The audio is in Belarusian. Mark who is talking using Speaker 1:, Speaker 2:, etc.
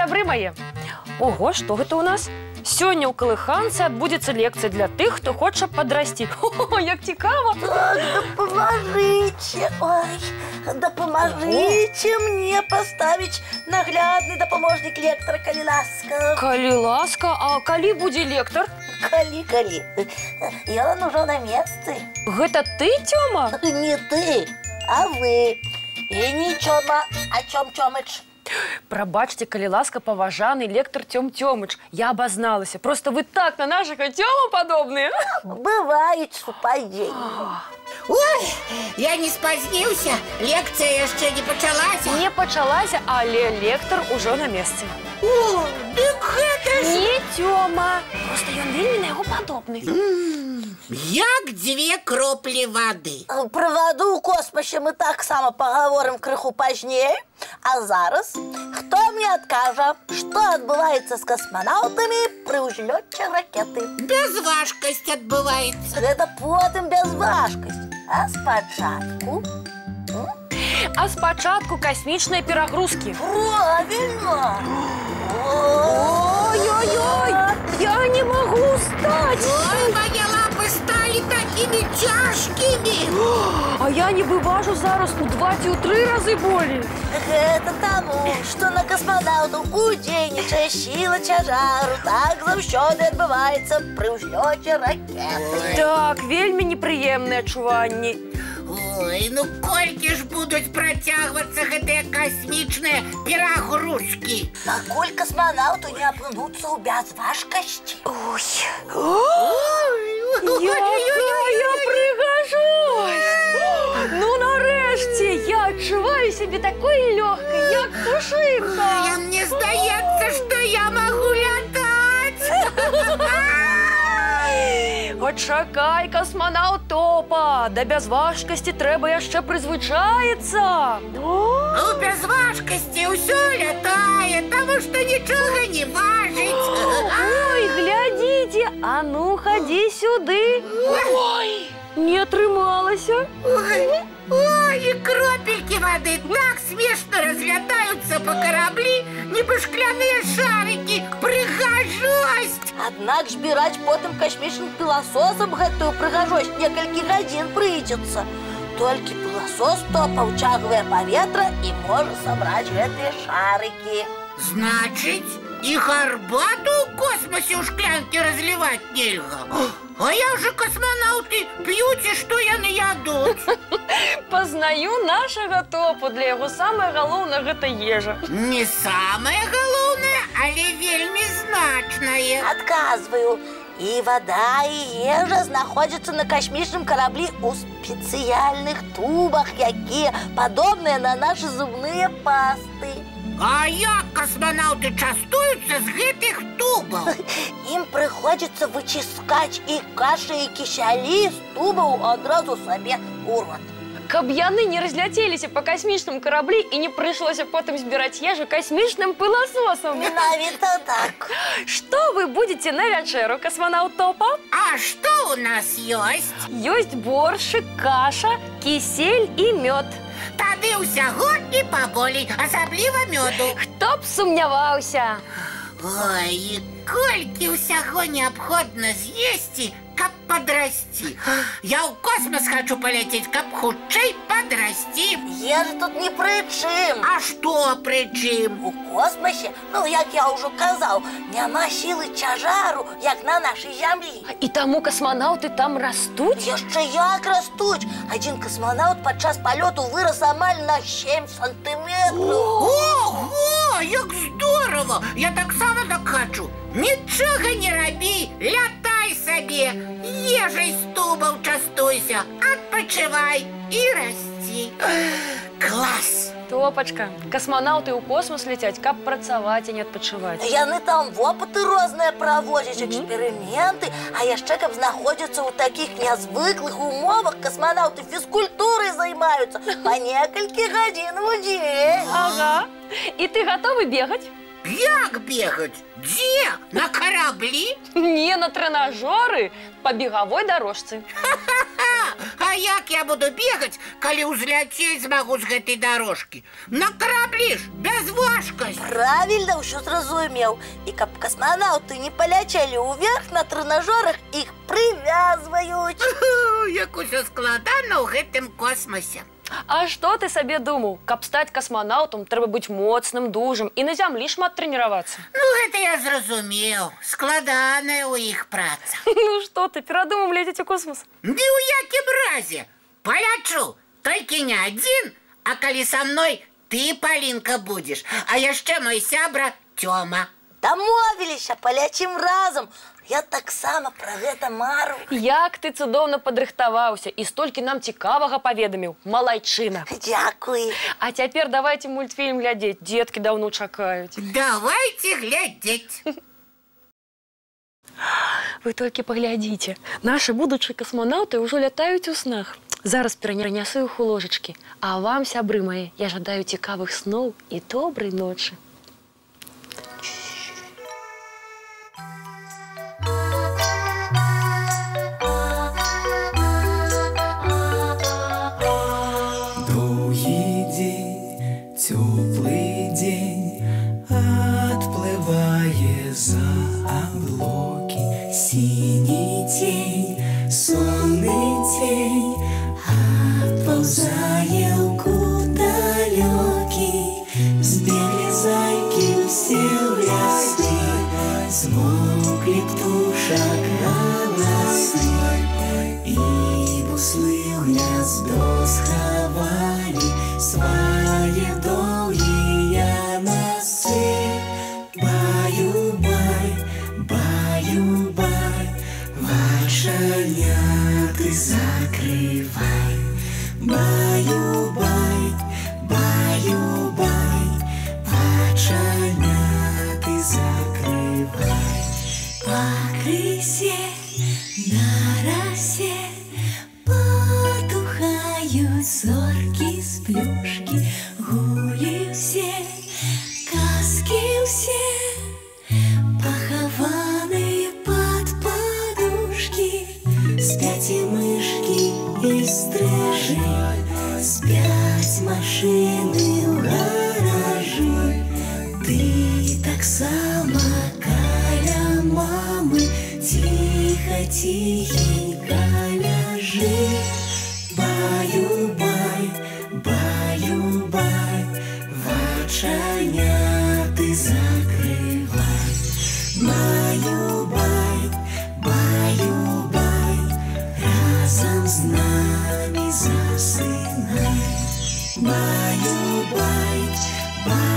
Speaker 1: сябры мае. Ого, што гэта ў нас? Сёння ў калыханцы адбудзецца лекцыя для тых, хто хоча падрасці. О, як цікава!
Speaker 2: Дапамажыце, ой, дапамажыце мне паставіць наглядны дапаможнік лектара, калі ласка.
Speaker 1: Калі ласка, а калі будзе лектар?
Speaker 2: Калі. Ён ужо на месцы.
Speaker 1: Гэта ты, Тёма?
Speaker 2: Не ты, а вы. І не Тёма, а Тём-Тёмыч.
Speaker 1: Прабачце, калі ласка, паважаны лектар Тём-Тёмыч. Я абазналася. Просто вы так на нашага Тёму падобныя.
Speaker 2: Бываюць супадзенні.
Speaker 3: Ой, я не спазніўся. Лекцыя яшчэ не пачалася.
Speaker 1: Не пачалася, але лектар ужо на месцы.
Speaker 3: О, дык гэта ж...
Speaker 1: Не Тёма. Просто ён вельмі на яго падобны.
Speaker 3: Як дзве кроплі вады.
Speaker 2: Пра ваду ў космосе мы таксама пагаворым крыху пазней. А зараз хто мне адкажа, што адбываецца з касманаўтамі пры ўзлёце ракеты?
Speaker 3: Бязважкасць адбываецца.
Speaker 2: Гэта потым бязважкасць. А спачатку?
Speaker 1: А спачатку касмічныя перагрузкі.
Speaker 2: Правильно!
Speaker 1: Ой-ой-ой! Я не магу устаць!
Speaker 3: Ой, мои лапы стали такими тяжкими!
Speaker 1: А я нібы важу зараз у 2 ці ў 3 разы болей.
Speaker 2: Гэта таму, што на касманаўтаў удзейнічае сіла цяжару. Так заўсёды адбываецца пры ўзлёце ракеты.
Speaker 1: Так, вельмі непрыемныя адчуванні.
Speaker 3: Ой, ну колькі ж будуць працягвацца гэтыя касмічныя перагрузкі?
Speaker 2: Пакуль касманаўту не апынуцца ў бязважкасці.
Speaker 1: Якая прыгажосць! Ну, нарэшце, я адчуваю сябе такой лёгкай, як пушынка.
Speaker 3: Мне здаецца, што я магу лятаць.
Speaker 1: Пачакай, касманаўт Топа, да бязважкасці трэба яшчэ прызвычаіцца.
Speaker 3: У бязважкасці ўсё лятае, таму што нічога не важыць.
Speaker 1: Ой, глядзіце, а ну, хадзі сюды. Ой, не атрымалася.
Speaker 3: Ой, і кропелькі вады так смешна разлятаюцца па караблі, нібы шкляныя шарыкі. Прыгажосць!
Speaker 2: Аднак збіраць потым касмічным пыласосам гэтую прыгажосць некалькі гадзін прыйдзецца. Толькі пыласос Топа ўцягвае паветра і можа сабраць гэтыя шарыкі.
Speaker 3: Значыць, і гарбату ў космосе ў шклянкі разліваць нельга. А як жа касманаўты п'юць і што яны ядуць?
Speaker 1: Пазнаю нашага Топу, для яго самае галоўнае гэта ежа.
Speaker 3: Не самае галоўнае, але вельмі значнае.
Speaker 2: Адказваю, і вада, і ежа знаходзяцца на касмічным караблі ў спецыяльных тубах, якія падобныя на нашы зубныя пасты.
Speaker 3: А як касманаўты частуюцца з гэтых тубаў?
Speaker 2: Ім прыходзіцца выціскаць і кашы, і кісялі з тубаў адразу сабе ў рот.
Speaker 1: Каб яны не разляцеліся па касмічным караблі і не прыйшлося потым збіраць ежу касмічным пыласосам.
Speaker 2: Менавіта так.
Speaker 1: Што вы будзеце на вячэру, касманаўт Топа?
Speaker 3: А што ў нас ёсць?
Speaker 1: Ёсць боршчык, каша, кісель і мёд.
Speaker 3: Тады ўсяго і паболей, асабліва мёду.
Speaker 1: Хто б сумняваўся?
Speaker 3: Ой, і колькі ўсяго неабходна з'есці, каб падрасці. Я ў космос хочу паляцець, каб хутчэй падрасці.
Speaker 2: Ежа тут ні пры чым.
Speaker 3: А што пры чым?
Speaker 2: У космосе, ну, як я ўжо казаў, няма сілы цяжару, як на нашай зямлі.
Speaker 1: І таму касманаўты там растуць?
Speaker 2: Яшчэ як растуць. Адзін касманаўт падчас палёту вырас амаль на 7 сантыметраў.
Speaker 3: Ого, як здорава! Я таксама так хочу. Нічога не рабі, лятай сабе, ежай з тубаў частуйся, адпачывай і расці. Клас!
Speaker 1: Топачка, касманаўты ў космос ляцяць, каб працаваць, а не адпачываць.
Speaker 2: Яны там вопыты розныя праводзяць, эксперыменты, а яшчэ каб знаходзіцца ў такіх нязвыклых умовах, касманаўты фізкультурай займаюцца па некалькі гадзін у дзень.
Speaker 1: Ага. І ты гатовы бегаць?
Speaker 3: Як бегаць? Дзе? На караблі?
Speaker 1: Не, на трэнажоры, па бегавой дарожцы.
Speaker 3: Ха-ха! А як я буду бегать, калі ўзляцець змагу з гэтай дорожкі? На караблі ж, без важкасці.
Speaker 2: Правильно, ўсё зразумеў. І каб космонавты не паляцелі ўверх на трэнажорах, іх прывязваюць.
Speaker 3: Як усё складана ў гэтым космосе.
Speaker 1: А што ты сабе думаў? Каб стаць касманаўтам, трэба быць моцным, дужым і на зямлі шмат трэніравацца.
Speaker 3: Ну, гэта я зразумеў. Складаная ў іх праца.
Speaker 1: Ну што ты, перадумаў летець у космос?
Speaker 3: Ды ў якім разе? Палячу, толькі не адзін, а калі са мной ты, Палінка, будзеш, а яшчэ мой сябра Тёма.
Speaker 2: Дамовіліся, паляцім разам. Я таксама пра гэта мару.
Speaker 1: Як ты цудоўна падрыхтаваўся і столькі нам цікавага паведаміў. Малайчына.
Speaker 2: Дзякуй.
Speaker 1: А цяпер давайте мультфільм глядзець. Дзеткі даўно чакаюць.
Speaker 3: Давайте глядзець.
Speaker 1: Вы толькі паглядзіце. Нашы будучыя касманаўты ўжо лятаюць у снах. Зараз перанясу іх у ложачкі. А вам, сябры мае, я жадаю цікавых сноў і добрай ночы.
Speaker 4: Теплый день отплывая за облаки, синий тень, сонный тень отползает куда далекий. Сбегли зайки все в лесы, смолкли птушек голосы, и буслы в гнездо сховали свои долгие носы. Баю-бай, баю-бай, вошеняты закрывай. Баю-бай, баю-бай, вошеняты закрывай. По крысе на росе потухают зорки с плюшки, гули все, казки все, похованы под подушки. Спят и мышки, и стрижи, спят машины в гаражи. Ты так сама каля мамы, тихо-тихенько ляжи. Баю-бай, баю-бай, вошеняты закрывай. Баю-бай, баю-бай, разом с нами засынай. Баю-бай, баю-бай.